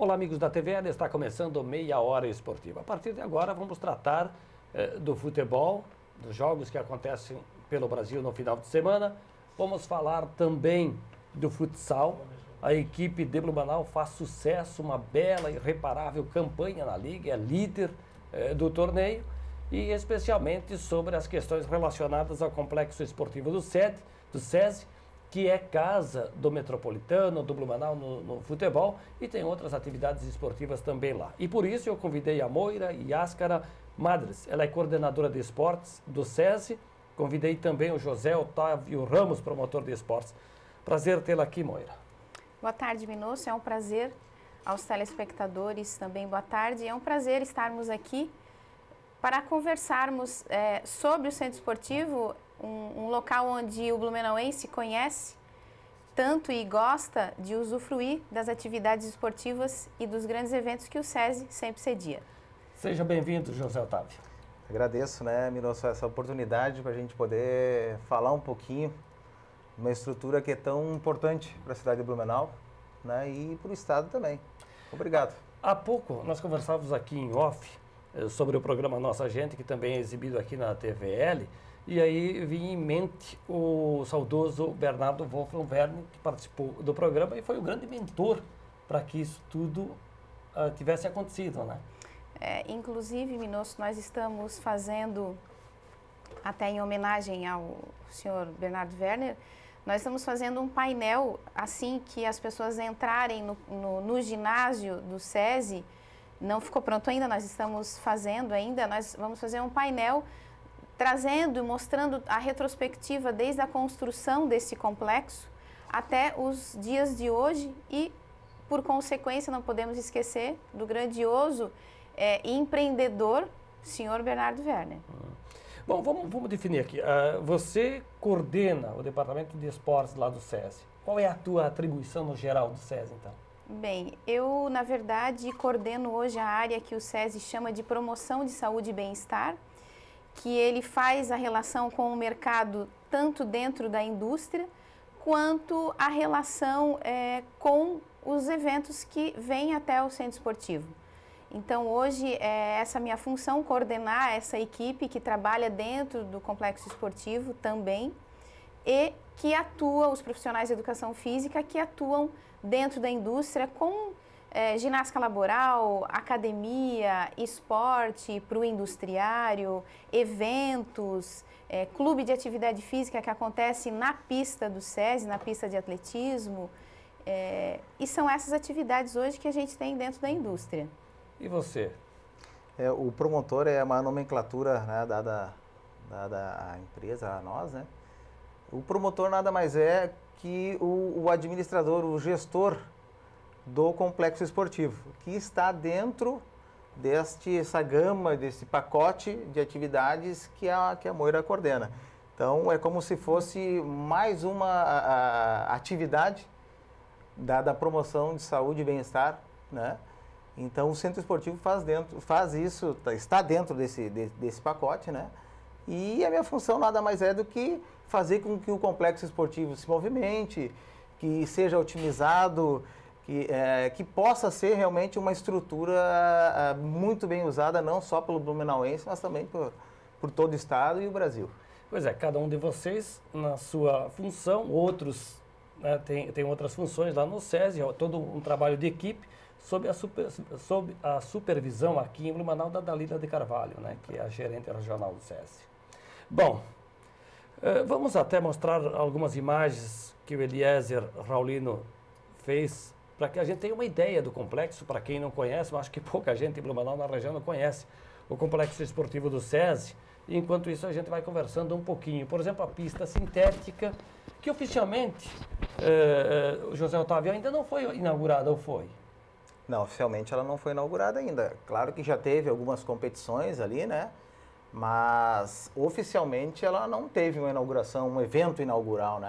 Olá, amigos da TVL, está começando Meia Hora Esportiva. A partir de agora vamos tratar do futebol, dos jogos que acontecem pelo Brasil no final de semana. Vamos falar também do futsal. A equipe de Blumenau faz sucesso, uma bela e irreparável campanha na Liga, é líder do torneio. E especialmente sobre as questões relacionadas ao Complexo Esportivo do SESI, que é casa do Metropolitano, do Blumenau no futebol, e tem outras atividades esportivas também lá. E por isso eu convidei a Moira Yáscara Madres, ela é coordenadora de esportes do SESI. Convidei também o José Otávio Ramos, promotor de esportes. Prazer tê-la aqui, Moira. Boa tarde, Minosso, é um prazer. Aos telespectadores também, boa tarde. É um prazer estarmos aqui para conversarmos sobre o Centro Esportivo, um local onde o blumenauense conhece tanto e gosta de usufruir das atividades esportivas e dos grandes eventos que o SESI sempre cedia. Seja bem-vindo, José Otávio. Agradeço, Minosso, essa oportunidade para a gente poder falar um pouquinho de uma estrutura que é tão importante para a cidade de Blumenau, e para o estado também. Obrigado. Há pouco nós conversávamos aqui em off sobre o programa Nossa Gente, que também é exibido aqui na TVL, e aí vinha em mente o saudoso Bernardo Wolfram Verne, que participou do programa e foi o grande mentor para que isso tudo tivesse acontecido, né? Inclusive, Minosso, nós estamos fazendo, até em homenagem ao senhor Bernardo Werner, nós estamos fazendo um painel, assim que as pessoas entrarem no ginásio do SESI. Não ficou pronto ainda, nós estamos fazendo ainda, nós vamos fazer um painel trazendo e mostrando a retrospectiva desde a construção desse complexo até os dias de hoje e, por consequência, não podemos esquecer do grandioso empreendedor, senhor Bernardo Werner. Bom, vamos definir aqui. Você coordena o departamento de esportes lá do SESI. Qual é a tua atribuição no geral do SESI, então? Bem, eu, na verdade, coordeno hoje a área que o SESI chama de promoção de saúde e bem-estar, que ele faz a relação com o mercado tanto dentro da indústria, quanto a relação com os eventos que vêm até o centro esportivo. Então, hoje, essa minha função, coordenar essa equipe que trabalha dentro do complexo esportivo também, e que atua, os profissionais de educação física, que atuam dentro da indústria com ginástica laboral, academia, esporte para o industriário, eventos, clube de atividade física que acontece na pista do SESI, na pista de atletismo, e são essas atividades hoje que a gente tem dentro da indústria. E você? O promotor é uma nomenclatura dada à empresa, a nós, O promotor nada mais é que o administrador, o gestor do complexo esportivo, que está dentro dessa gama, desse pacote de atividades que a Moira coordena. Então, é como se fosse mais uma atividade da promoção de saúde e bem-estar, Então, o Centro Esportivo faz isso, está dentro desse pacote, E a minha função nada mais é do que fazer com que o complexo esportivo se movimente, que seja otimizado, que possa ser realmente uma estrutura muito bem usada, não só pelo blumenauense, mas também por todo o estado e o Brasil. Pois é, cada um de vocês na sua função, outros tem outras funções lá no SESI, todo um trabalho de equipe, sob a supervisão aqui em Blumenau da Dalila de Carvalho, que é a gerente regional do SESI. Bom, vamos até mostrar algumas imagens que o Eliezer Raulino fez para que a gente tenha uma ideia do complexo. Para quem não conhece, eu acho que pouca gente em Blumenau na região não conhece o complexo esportivo do SESI. E enquanto isso a gente vai conversando um pouquinho. Por exemplo, a pista sintética, que oficialmente, o José Otávio, ainda não foi inaugurada, ou foi? Não, oficialmente ela não foi inaugurada ainda. Claro que já teve algumas competições ali, Mas oficialmente ela não teve uma inauguração, um evento inaugural,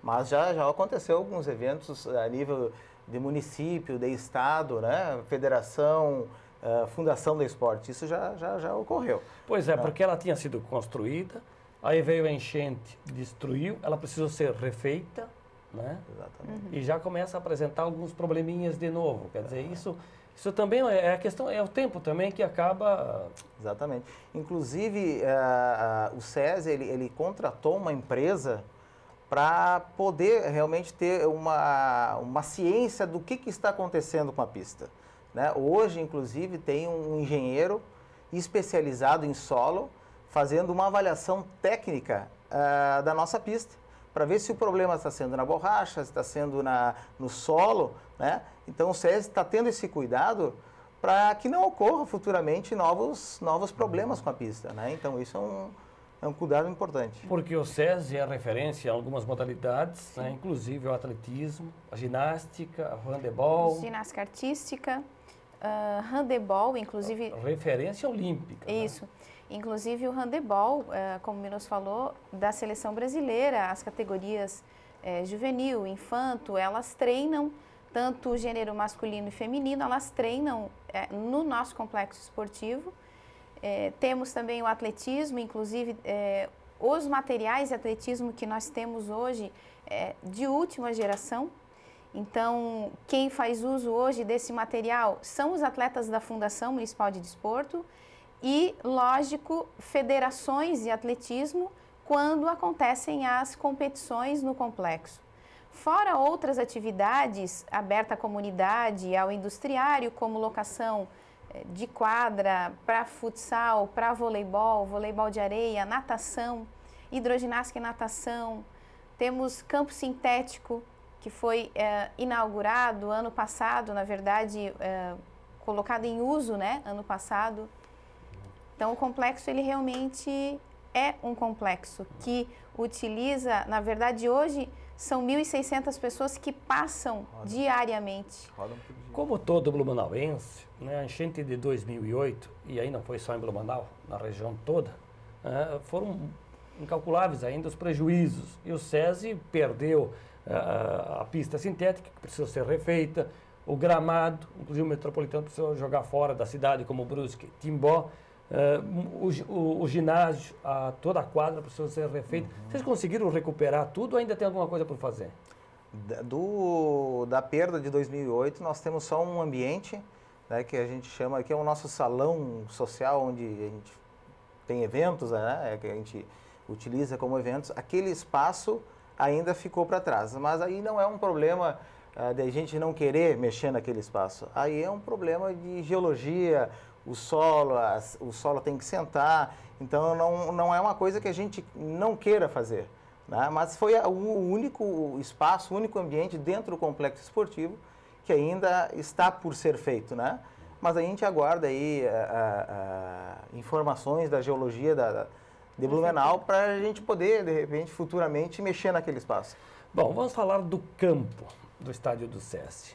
Mas já aconteceu alguns eventos a nível de município, de estado, federação, fundação do esporte. Isso já ocorreu. Pois é, porque ela tinha sido construída, aí veio a enchente, destruiu, ela precisou ser refeita, né? Exatamente. E já começa a apresentar alguns probleminhas de novo. Quer dizer, isso também é a questão, é o tempo também que acaba... Exatamente. Inclusive, o SESI, ele contratou uma empresa para poder realmente ter uma ciência do que está acontecendo com a pista, né? Hoje, inclusive, tem um engenheiro especializado em solo fazendo uma avaliação técnica da nossa pista, para ver se o problema está sendo na borracha, se está sendo no solo, né? Então o SESI está tendo esse cuidado para que não ocorra futuramente novos problemas com a pista, né? Então isso é um cuidado importante. Porque o SESI é referência em algumas modalidades, né? Inclusive o atletismo, a ginástica, o handebol. Ginástica artística, handebol, inclusive... Referência olímpica. Isso. Né? Inclusive o handebol, como o Minos falou, da seleção brasileira, as categorias juvenil, infanto, elas treinam, tanto o gênero masculino e feminino, elas treinam no nosso complexo esportivo. Temos também o atletismo, inclusive os materiais de atletismo que nós temos hoje de última geração. Então, quem faz uso hoje desse material são os atletas da Fundação Municipal de Desporto e, lógico, federações de atletismo quando acontecem as competições no complexo. Fora outras atividades abertas à comunidade, ao industriário, como locação de quadra para futsal, para voleibol, voleibol de areia, natação, hidroginástica e natação. Temos campo sintético, que foi inaugurado ano passado, na verdade, colocado em uso, né, ano passado. Então, o complexo, ele realmente é um complexo que utiliza, na verdade, hoje, são 1.600 pessoas que passam diariamente. Como todo blumenauense, né, a enchente de 2008, e aí não foi só em Blumenau, na região toda, foram incalculáveis ainda os prejuízos. E o SESI perdeu a pista sintética, que precisou ser refeita, o gramado, inclusive o Metropolitano precisou jogar fora da cidade, como Brusque, Timbó, o ginásio, toda a quadra precisou ser refeita. Vocês conseguiram recuperar tudo ou ainda tem alguma coisa por fazer? Da perda de 2008, nós temos só um ambiente, né, que a gente chama, que é o nosso salão social, onde a gente tem eventos, né, que a gente utiliza como eventos. Aquele espaço ainda ficou para trás, mas aí não é um problema de a gente não querer mexer naquele espaço. Aí é um problema de geologia, o solo tem que sentar, então não é uma coisa que a gente não queira fazer, né? Mas foi o único espaço, o único ambiente dentro do complexo esportivo que ainda está por ser feito, né? Mas a gente aguarda aí informações da geologia de Blumenau para a gente poder, de repente, futuramente mexer naquele espaço. Bom, vamos falar do campo do estádio do SESI,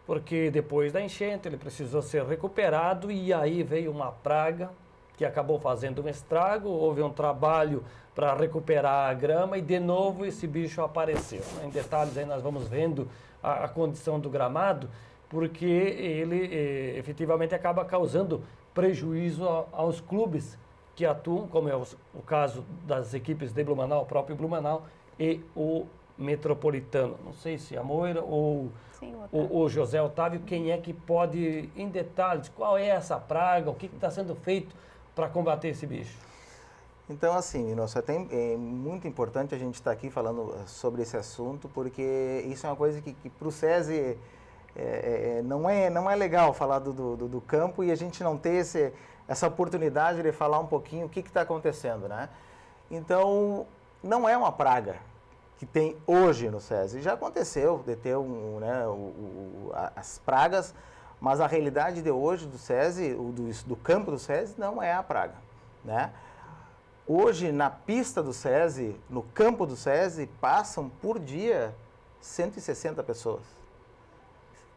porque depois da enchente ele precisou ser recuperado e aí veio uma praga que acabou fazendo um estrago, houve um trabalho para recuperar a grama e de novo esse bicho apareceu. Em detalhes aí nós vamos vendo a condição do gramado, porque ele efetivamente acaba causando prejuízo aos clubes que atuam, como é o caso das equipes de Blumenau, o próprio Blumenau e o Metropolitano. Não sei se a Moira ou o José Otávio, quem é que pode, em detalhes, qual é essa praga, o que está sendo feito para combater esse bicho? Então, assim, é muito importante a gente estar aqui falando sobre esse assunto, porque isso é uma coisa que para o SESI não é legal falar do campo e a gente não ter essa oportunidade de falar um pouquinho o que está acontecendo, né? Então, não é uma praga que tem hoje no SESI. Já aconteceu de ter as pragas, mas a realidade de hoje do SESI, do campo do SESI, não é a praga, né? Hoje, na pista do SESI, no campo do SESI, passam por dia 160 pessoas.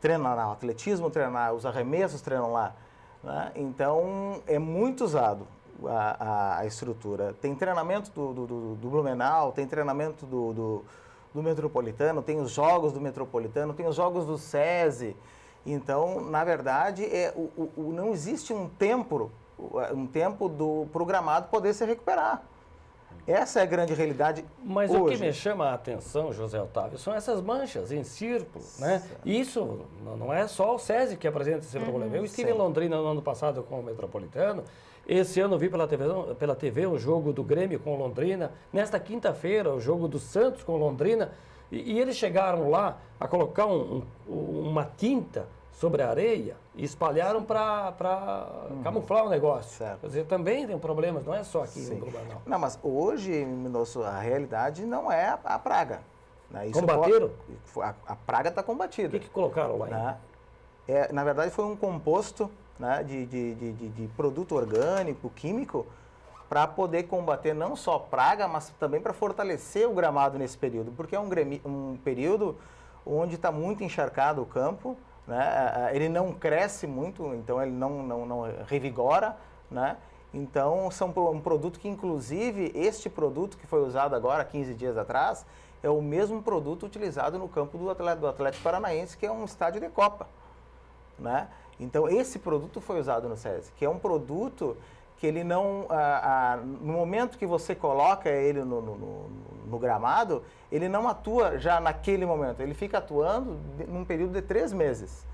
Treinam lá, o atletismo treinam lá, os arremessos treinam lá, né? Então, é muito usado a estrutura. Tem treinamento do Blumenau, tem treinamento do Metropolitano, tem os jogos do Metropolitano, tem os jogos do SESI. Então, na verdade, não existe um tempo do programado poder se recuperar. Essa é a grande realidade Mas hoje. o que me chama a atenção, José Otávio, são essas manchas em círculo, né? E isso não é só o SESI que apresenta esse problema. Eu estive em Londrina no ano passado com o Metropolitano. Esse ano vi pela TV o jogo do Grêmio com Londrina. Nesta quinta-feira, o jogo do Santos com Londrina. E eles chegaram lá a colocar uma tinta sobre a areia e espalharam para camuflar o negócio. Certo. Quer dizer, também tem problemas, não é só aqui em Blumenau. Não, mas hoje, Minosso, a realidade não é a praga. Né? Isso Combateram? A praga está combatida. O que colocaram lá? Né? Na verdade, foi um composto, né, de produto orgânico, químico, para poder combater não só praga, mas também para fortalecer o gramado nesse período, porque é um período onde está muito encharcado o campo, né? Ele não cresce muito, então ele não revigora, né? Então, um produto que, inclusive, este produto que foi usado agora, 15 dias atrás, é o mesmo produto utilizado no campo do Atlético Paranaense, que é um estádio de Copa, né? Então, esse produto foi usado no SESI, que é um produto que ele não, no momento que você coloca ele no gramado, ele não atua já naquele momento, ele fica atuando num período de 3 meses.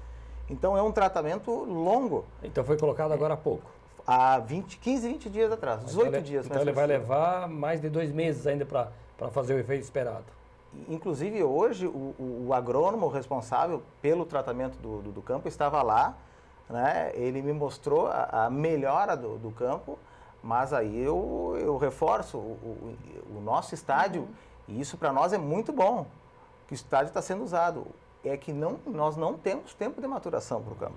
Então é um tratamento longo. Então foi colocado agora há pouco. Há 15, 20 dias atrás, 18 dias. Então ele vai levar mais de 2 meses ainda para fazer o efeito esperado. Inclusive hoje o agrônomo responsável pelo tratamento do campo estava lá, né? Ele me mostrou a melhora do campo, mas aí eu reforço o nosso estádio, e isso para nós é muito bom, que o estádio está sendo usado. É que nós não temos tempo de maturação para o campo.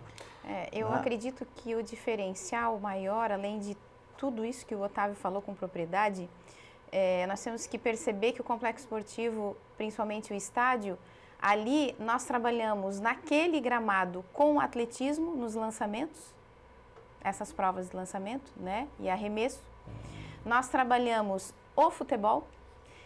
Eu acredito que o diferencial maior, além de tudo isso que o Otávio falou com propriedade, nós temos que perceber que o complexo esportivo, principalmente o estádio, ali nós trabalhamos naquele gramado com o atletismo nos lançamentos, essas provas de lançamento, né, e arremesso. Nós trabalhamos o futebol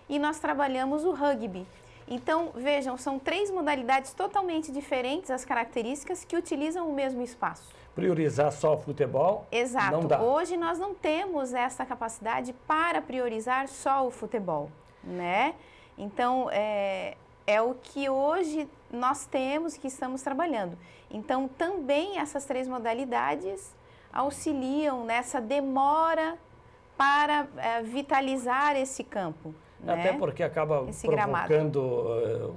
e nós trabalhamos o rugby. Então, vejam, são 3 modalidades totalmente diferentes, as características, que utilizam o mesmo espaço. Priorizar só o futebol? Exato. Não dá. Hoje nós não temos essa capacidade para priorizar só o futebol, né? Então, é o que hoje nós temos, que estamos trabalhando. Então, também essas 3 modalidades auxiliam nessa demora para vitalizar esse campo. Até né? porque acaba provocando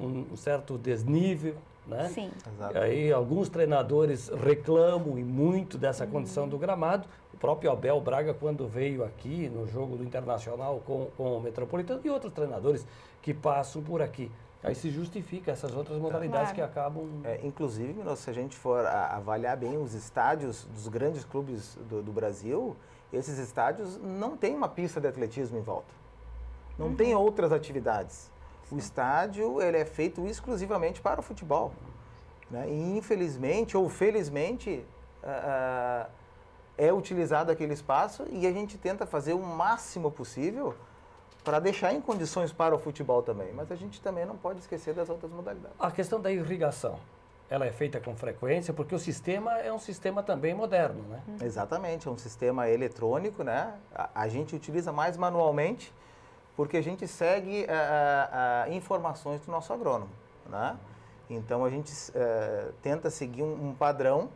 um certo desnível, né? Sim. Exato. Aí alguns treinadores reclamam e muito dessa condição do gramado. O próprio Abel Braga, quando veio aqui no jogo do Internacional com o Metropolitano, e outros treinadores que passam por aqui. Aí se justifica essas outras modalidades que acabam... Inclusive, se a gente for avaliar bem os estádios dos grandes clubes do Brasil, esses estádios não têm uma pista de atletismo em volta. Não tem outras atividades. Sim. O estádio ele é feito exclusivamente para o futebol. Né? E infelizmente ou felizmente é utilizado aquele espaço e a gente tenta fazer o máximo possível para deixar em condições para o futebol também. Mas a gente também não pode esquecer das outras modalidades. A questão da irrigação, ela é feita com frequência porque o sistema é um sistema também moderno, né? Exatamente, é um sistema eletrônico, né? A gente utiliza mais manualmente, porque a gente segue informações do nosso agrônomo, né? Então a gente tenta seguir um padrão,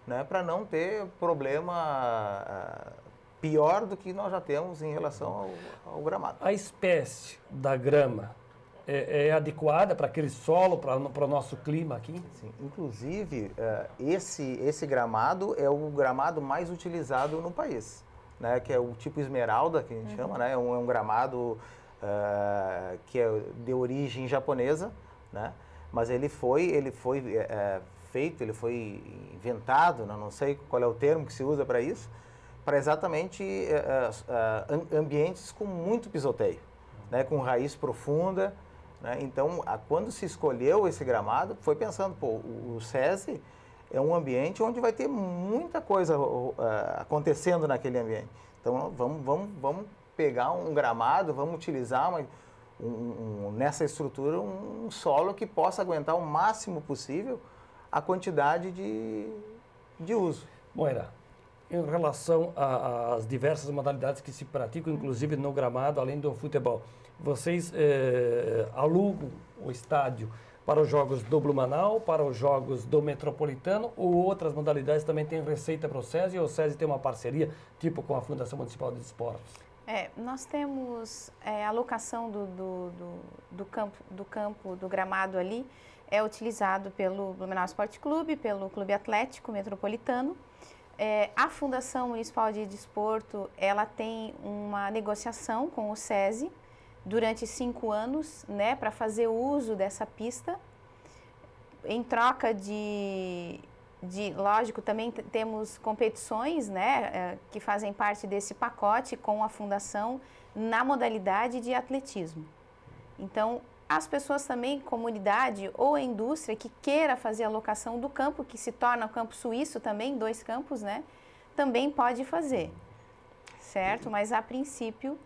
né, para não ter problema pior do que nós já temos em relação ao gramado. A espécie da grama é adequada para aquele solo, para o nosso clima aqui? Sim, inclusive esse gramado é o gramado mais utilizado no país. Né, que é o tipo esmeralda, que a gente chama, né, é um gramado que é de origem japonesa, né, mas ele foi feito, ele foi inventado, não sei qual é o termo que se usa para isso, para exatamente ambientes com muito pisoteio, né, com raiz profunda, né, então quando se escolheu esse gramado, foi pensando, o SESI é um ambiente onde vai ter muita coisa acontecendo naquele ambiente. Então, vamos pegar um gramado, vamos utilizar nessa estrutura um solo que possa aguentar o máximo possível a quantidade de uso. Moira, em relação às diversas modalidades que se praticam, inclusive no gramado, além do futebol. Vocês alugam o estádio para os jogos do Blumenau, para os jogos do Metropolitano, ou outras modalidades também têm receita para o SESI, ou o SESI tem uma parceria, tipo com a Fundação Municipal de Esportes? Nós temos a locação do campo, do gramado ali, é utilizado pelo Blumenau Esporte Clube, pelo Clube Atlético Metropolitano. A Fundação Municipal de Desporto, ela tem uma negociação com o SESI durante 5 anos, né, para fazer uso dessa pista. Em troca lógico, também temos competições, né, que fazem parte desse pacote com a Fundação na modalidade de atletismo. Então, as pessoas também, comunidade ou a indústria que queira fazer a locação do campo, que se torna o campo suíço também, 2 campos, né, também pode fazer, certo? Mas a princípio...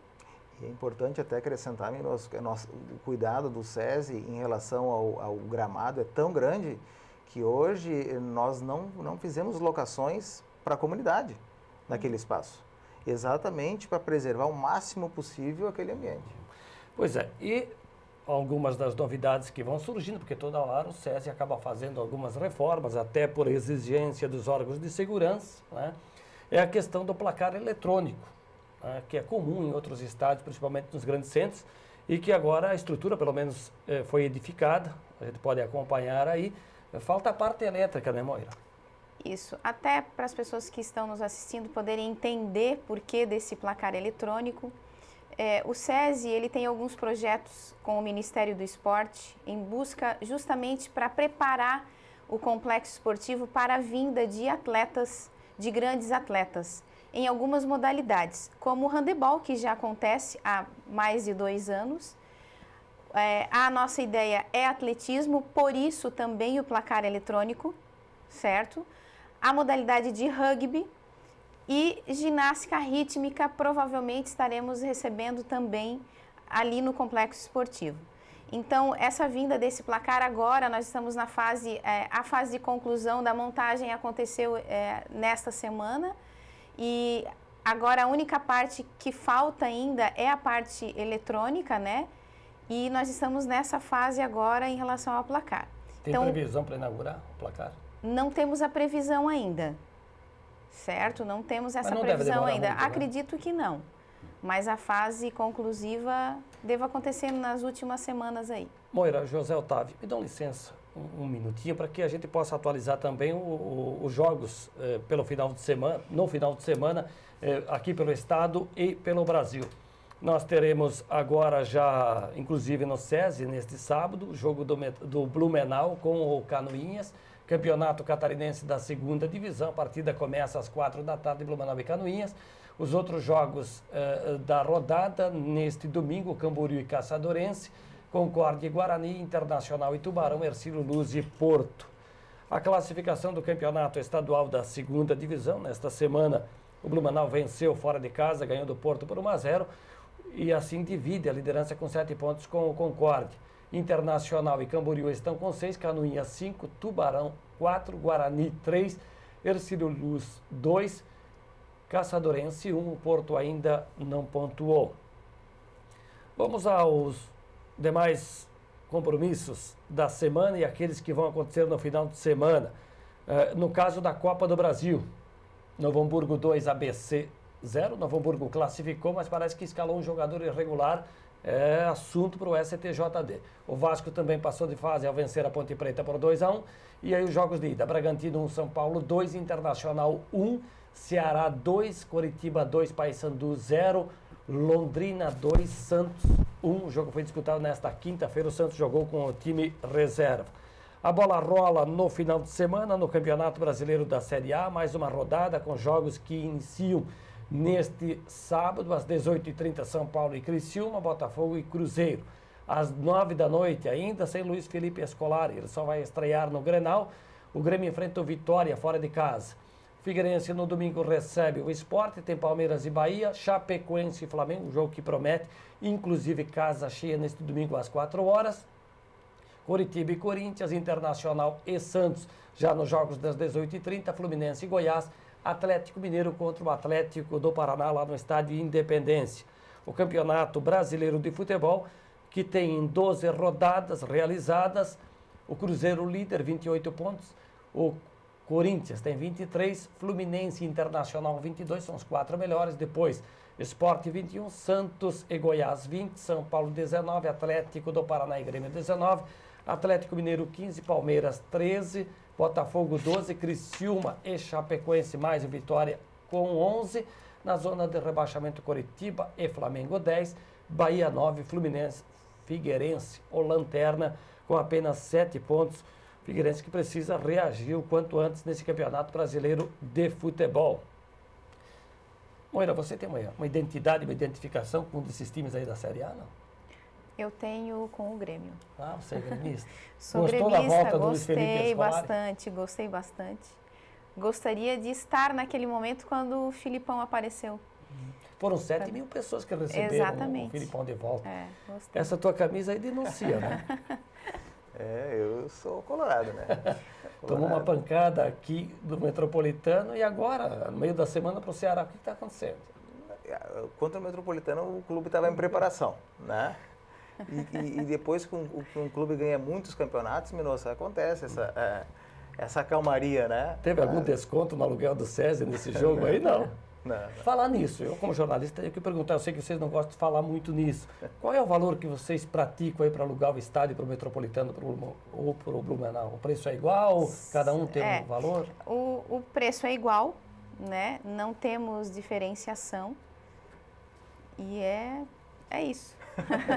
É importante até acrescentar, o cuidado do SESI em relação ao gramado é tão grande que hoje nós não fizemos locações para a comunidade naquele espaço, exatamente para preservar o máximo possível aquele ambiente. Pois é, e algumas das novidades que vão surgindo, porque toda hora o SESI acaba fazendo algumas reformas, até por exigência dos órgãos de segurança, né? É a questão do placar eletrônico, né? Que é comum em outros estádios, principalmente nos grandes centros, e que agora a estrutura, pelo menos, foi edificada, a gente pode acompanhar aí. Falta a parte elétrica, né, Moira? Isso. Até para as pessoas que estão nos assistindo poderem entender por que desse placar eletrônico. O SESI, ele tem alguns projetos com o Ministério do Esporte em busca justamente para preparar o complexo esportivo para a vinda de atletas, de grandes atletas, em algumas modalidades, como o handebol, que já acontece há mais de 2 anos. A nossa ideia é atletismo, por isso também o placar eletrônico, certo? A modalidade de rugby e ginástica rítmica, provavelmente estaremos recebendo também ali no complexo esportivo. Então, essa vinda desse placar agora, nós estamos na fase, a fase de conclusão da montagem aconteceu nesta semana e agora a única parte que falta ainda é a parte eletrônica, né? E nós estamos nessa fase agora em relação ao placar. Tem previsão para inaugurar o placar? Não temos a previsão ainda, certo? Não temos essa previsão ainda. Muito, né? Acredito que não, mas a fase conclusiva deve acontecer nas últimas semanas aí. Moira, José Otávio, me dão licença um minutinho para que a gente possa atualizar também os jogos pelo final de semana, no final de semana, aqui pelo estado e pelo Brasil. Nós teremos agora já, inclusive no SESI, neste sábado, o jogo do Blumenau com o Canoinhas, Campeonato Catarinense da 2ª Divisão. A partida começa às 4 da tarde, Blumenau e Canoinhas. Os outros jogos da rodada, neste domingo, Camboriú e Caçadorense, Concórdia e Guarani, Internacional e Tubarão, Hercílio Luz e Porto. A classificação do Campeonato Estadual da 2ª Divisão, nesta semana, o Blumenau venceu fora de casa, ganhou do Porto por 1-0. E assim divide a liderança com 7 pontos com o Concórdia. Internacional e Camboriú estão com 6, Canoinhas 5, Tubarão 4, Guarani 3, Hercílio Luz 2, Caçadorense 1, o Porto ainda não pontuou. Vamos aos demais compromissos da semana e aqueles que vão acontecer no final de semana. No caso da Copa do Brasil, Novo Hamburgo 2, ABC 0, Novo Hamburgo classificou, mas parece que escalou um jogador irregular, assunto para o STJD. O Vasco também passou de fase ao vencer a Ponte Preta por 2-1, e aí os jogos de ida, Bragantino 1, São Paulo 2, Internacional 1, Ceará 2, Coritiba 2, Paysandu 0, Londrina 2, Santos 1, o jogo foi disputado nesta quinta-feira, o Santos jogou com o time reserva. A bola rola no final de semana no Campeonato Brasileiro da Série A, mais uma rodada com jogos que iniciam neste sábado, às 18h30, São Paulo e Criciúma, Botafogo e Cruzeiro. Às 9 da noite, ainda sem Luiz Felipe Scolari, ele só vai estrear no Grenal. O Grêmio enfrenta o Vitória fora de casa. Figueirense no domingo recebe o Sport, tem Palmeiras e Bahia, Chapecoense e Flamengo, um jogo que promete, inclusive casa cheia neste domingo às 4 horas. Coritiba e Corinthians, Internacional e Santos, já nos jogos das 18h30, Fluminense e Goiás, Atlético Mineiro contra o Atlético do Paraná, lá no estádio Independência. O Campeonato Brasileiro de Futebol, que tem 12 rodadas realizadas. O Cruzeiro líder, 28 pontos. O Corinthians tem 23, Fluminense e Internacional 22, são os 4 melhores. Depois, Sport 21, Santos e Goiás 20, São Paulo 19, Atlético do Paraná e Grêmio 19, Atlético Mineiro 15, Palmeiras 13, Botafogo 12, Criciúma e Chapecoense mais o Vitória com 11, na zona de rebaixamento Coritiba e Flamengo 10, Bahia 9, Fluminense, Figueirense ou Lanterna com apenas 7 pontos. Figueirense que precisa reagir o quanto antes nesse Campeonato Brasileiro de Futebol. Moira, você tem uma identidade, uma identificação com um desses times aí da Série A, não? Eu tenho com o Grêmio. Ah, você é gremista. Sou Gostou gremista, da volta do Luiz Felipe gostei Scolari? bastante, gostei bastante. Gostaria de estar naquele momento quando o Filipão apareceu. Foram 7 mil pessoas que receberam Exatamente. o Filipão de volta. Gostei. Essa tua camisa aí denuncia, né? Eu sou colorado, né? Tomou uma pancada aqui do Metropolitano e agora, no meio da semana, para o Ceará. O que está acontecendo? Contra o Metropolitano, o clube estava em preparação, né? E depois que um clube ganha muitos campeonatos, Minosso, acontece essa calmaria, né? Teve algum desconto no aluguel do César nesse jogo aí? Não. Não. Falar nisso, eu como jornalista tenho que perguntar, eu sei que vocês não gostam de falar muito nisso. Qual é o valor que vocês praticam aí para alugar o estádio para o Metropolitano ou para o Blumenau? O preço é igual? Cada um tem um valor? O preço é igual, né? Não temos diferenciação e é isso.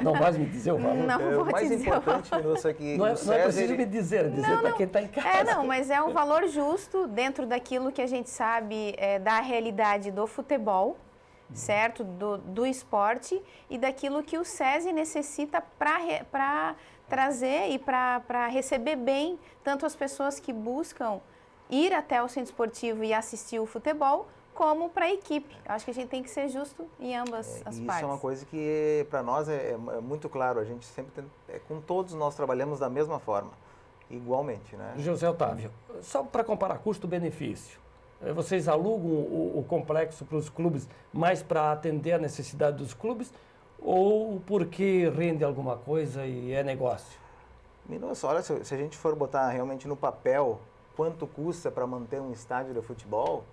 Não vai me dizer o valor? Não vou O mais dizer importante, Minosso, é que Não é o César, preciso me dizer para quem está em casa. mas é um valor justo dentro daquilo que a gente sabe da realidade do futebol, certo? Do esporte e daquilo que o SESI necessita para trazer e para receber bem tanto as pessoas que buscam ir até o centro esportivo e assistir o futebol, como para a equipe. Eu acho que a gente tem que ser justo em ambas as partes. Isso é uma coisa que para nós é muito claro. A gente sempre com todos nós trabalhamos da mesma forma, igualmente, né? José Otávio, só para comparar custo-benefício, vocês alugam o complexo para os clubes mais para atender a necessidade dos clubes ou porque rende alguma coisa e é negócio? Minosso, olha, se a gente for botar realmente no papel quanto custa para manter um estádio de futebol,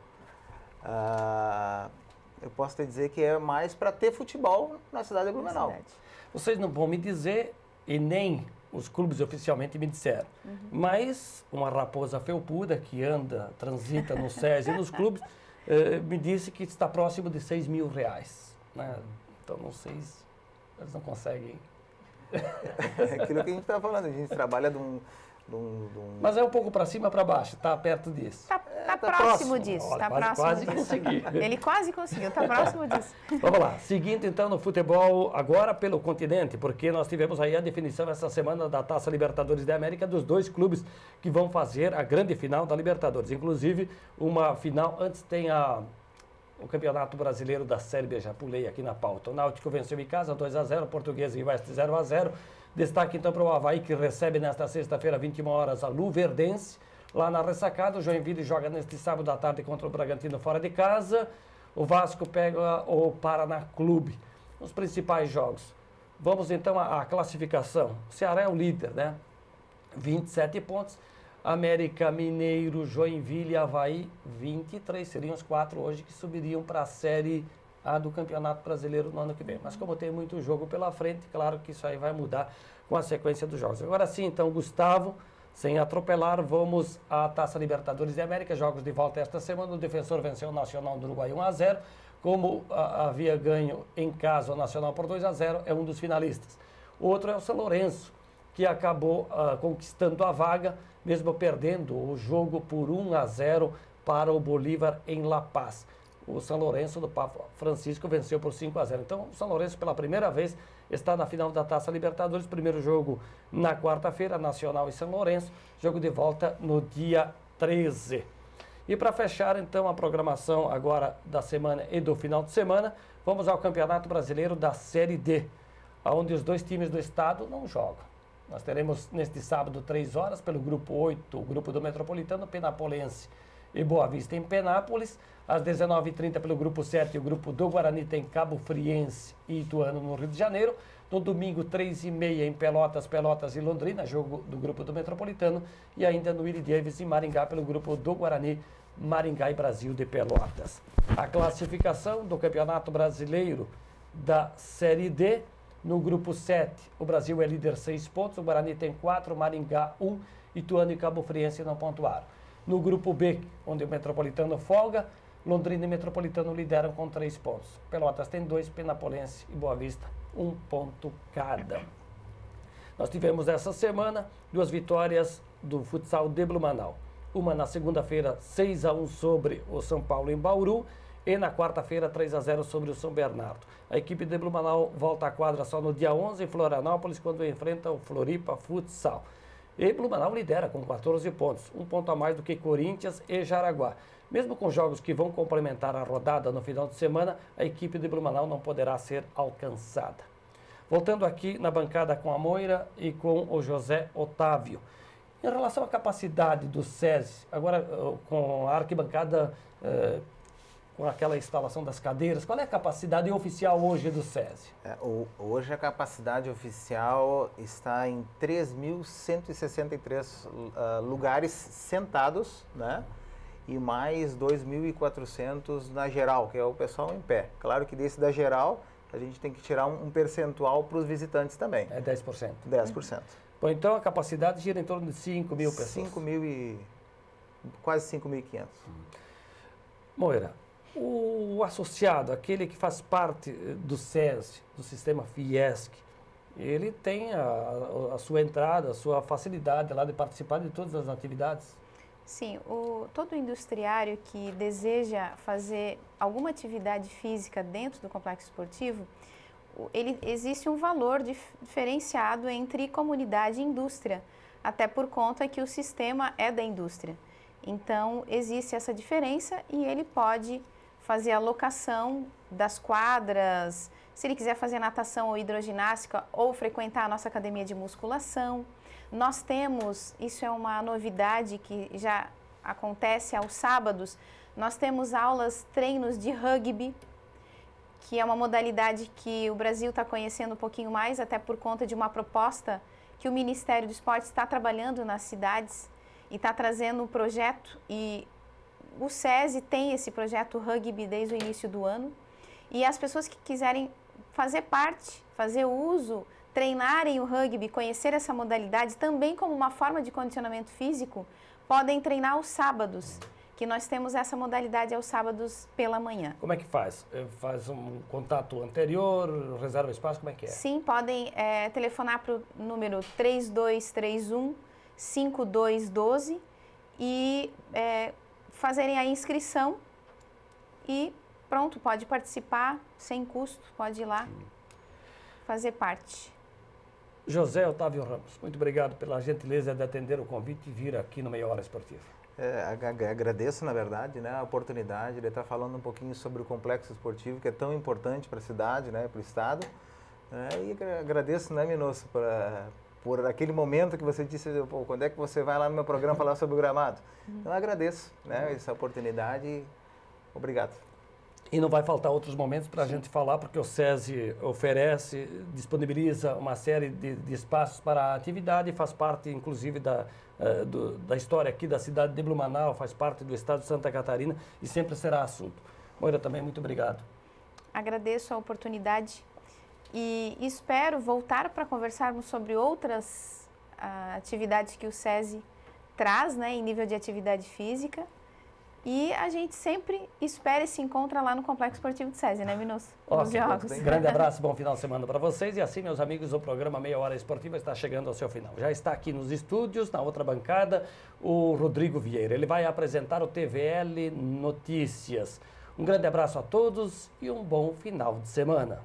eu posso te dizer que é mais para ter futebol na cidade de Blumenau. Vocês não vão me dizer, e nem os clubes oficialmente me disseram, mas uma raposa felpuda que transita no SESI e nos clubes, me disse que está próximo de R$6 mil, né? Então não sei se eles não conseguem. É aquilo que a gente está falando, a gente trabalha de um... Mas é um pouco para cima ou para baixo? Está perto disso? Está próximo disso. Olha, Tá próximo quase disso. consegui. Ele quase conseguiu, está próximo disso. Vamos lá, seguindo então no futebol agora pelo continente, porque nós tivemos aí a definição essa semana da Taça Libertadores da América dos 2 clubes que vão fazer a grande final da Libertadores. Inclusive, uma final, antes tem o Campeonato Brasileiro da Série B, já pulei aqui na pauta. O Náutico venceu em casa 2-0, Portuguesa e Oeste 0-0. Destaque então para o Avaí, que recebe nesta sexta-feira, 21 horas, a Luverdense. Lá na ressacada, o Joinville joga neste sábado à tarde contra o Bragantino fora de casa. O Vasco pega o Paraná Clube. Os principais jogos. Vamos então à classificação. O Ceará é o líder, né? 27 pontos. América, Mineiro, Joinville e Avaí, 23. Seriam os 4 hoje que subiriam para a Série A do Campeonato Brasileiro no ano que vem. Mas como tem muito jogo pela frente, claro que isso aí vai mudar com a sequência dos jogos. Agora sim, então, Gustavo, sem atropelar, vamos à Taça Libertadores da América. Jogos de volta esta semana. O Defensor venceu o Nacional do Uruguai 1-0. Como havia ganho em casa o Nacional por 2-0, é um dos finalistas. Outro é o São Lourenço, que acabou conquistando a vaga, mesmo perdendo o jogo por 1-0 para o Bolívar em La Paz. O São Lourenço do Papa Francisco venceu por 5-0. Então, o São Lourenço, pela primeira vez, está na final da Taça Libertadores. Primeiro jogo na quarta-feira, Nacional e São Lourenço. Jogo de volta no dia 13. E para fechar, então, a programação agora da semana e do final de semana, vamos ao Campeonato Brasileiro da Série D, onde os 2 times do estado não jogam. Nós teremos neste sábado, 3 horas, pelo Grupo 8, o Grupo do Metropolitano, Penapolense e Boa Vista em Penápolis. Às 19h30 pelo Grupo 7, o Grupo do Guarani tem Cabo Friense e Ituano no Rio de Janeiro. No domingo, 3h30 em Pelotas, Pelotas e Londrina, jogo do Grupo do Metropolitano. E ainda no Willie Davis em Maringá pelo Grupo do Guarani, Maringá e Brasil de Pelotas. A classificação do Campeonato Brasileiro da Série D. No Grupo 7, o Brasil é líder 6 pontos, o Guarani tem 4, Maringá 1, Ituano e Cabo Friense não pontuaram. No Grupo B, onde o Metropolitano folga, Londrina e Metropolitano lideram com 3 pontos. Pelotas tem 2, Penapolense e Boa Vista 1 ponto cada. Nós tivemos essa semana 2 vitórias do futsal de Blumenau. Uma na segunda-feira, 6-1 sobre o São Paulo em Bauru, e na quarta-feira, 3-0 sobre o São Bernardo. A equipe de Blumenau volta à quadra só no dia 11 em Florianópolis, quando enfrenta o Floripa Futsal. E Blumenau lidera com 14 pontos, 1 ponto a mais do que Corinthians e Jaraguá. Mesmo com jogos que vão complementar a rodada no final de semana, a equipe de Blumenau não poderá ser alcançada. Voltando aqui na bancada com a Moira e com o José Otávio. Em relação à capacidade do SESI, agora com a arquibancada, com aquela instalação das cadeiras, qual é a capacidade oficial hoje do SESI? Hoje a capacidade oficial está em 3.163 lugares sentados, né? E mais 2.400 na geral, que é o pessoal em pé. Claro que desse da geral, a gente tem que tirar um percentual para os visitantes também. É 10%. 10%. Bom, então a capacidade gira em torno de 5 mil pessoas. 5 mil e... quase 5.500. Moira, o associado, aquele que faz parte do SESI, do sistema Fiesc, ele tem a sua entrada, a sua facilidade lá de participar de todas as atividades? Sim, todo industriário que deseja fazer alguma atividade física dentro do complexo esportivo, existe um valor diferenciado entre comunidade e indústria, até por conta que o sistema é da indústria. Então, existe essa diferença e ele pode fazer a locação das quadras, se ele quiser fazer natação ou hidroginástica ou frequentar a nossa academia de musculação. Nós temos, isso é uma novidade que já acontece aos sábados, nós temos aulas, treinos de rugby, que é uma modalidade que o Brasil está conhecendo um pouquinho mais, até por conta de uma proposta que o Ministério do Esporte está trabalhando nas cidades e está trazendo um projeto, e o SESI tem esse projeto rugby desde o início do ano, e as pessoas que quiserem fazer parte, fazer uso, treinarem o rugby, conhecer essa modalidade também como uma forma de condicionamento físico, podem treinar aos sábados, que nós temos essa modalidade aos sábados pela manhã. Como é que faz? Faz um contato anterior, reserva espaço, como é que é? Sim, podem telefonar para o número 3231-5212 e fazerem a inscrição e pronto, pode participar sem custo, pode ir lá fazer parte. José Otávio Ramos, muito obrigado pela gentileza de atender o convite e vir aqui no Meia Hora Esportiva. Agradeço, na verdade, né, a oportunidade de estar falando um pouquinho sobre o complexo esportivo, que é tão importante para a cidade, né, para o estado. E agradeço, né, Minosso, por aquele momento que você disse, pô, quando é que você vai lá no meu programa falar sobre o gramado? Então, agradeço, né, essa oportunidade e obrigado. E não vai faltar outros momentos para a gente falar, porque o SESI oferece, disponibiliza uma série de espaços para a atividade, faz parte, inclusive, da história aqui da cidade de Blumenau, faz parte do estado de Santa Catarina e sempre será assunto. Moira, também muito obrigado. Agradeço a oportunidade e espero voltar para conversarmos sobre outras atividades que o SESI traz, né, em nível de atividade física. E a gente sempre espera e se encontra lá no Complexo Esportivo do SESI, né, Minosso? Nos jogos. Grande abraço, bom final de semana para vocês. E assim, meus amigos, o programa Meia Hora Esportiva está chegando ao seu final. Já está aqui nos estúdios, na outra bancada, o Rodrigo Vieira. Ele vai apresentar o TVL Notícias. Um grande abraço a todos e um bom final de semana.